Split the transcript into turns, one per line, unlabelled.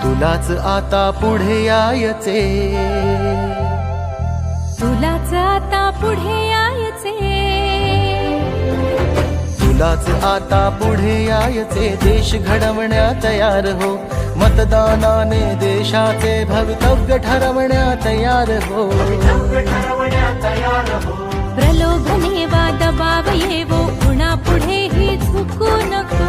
तुलाच आता पुढे यायचे,
तुलाच आता पुढे यायचे,
तुलाच आता पुढे यायचे. देश घडवण्या तयार हो, मतदानाने देशाचे भवितव्य ठरवण्या तयार हो.
प्रलोभने वा दबाव येवो, कुणा पुढेही झुकू नको.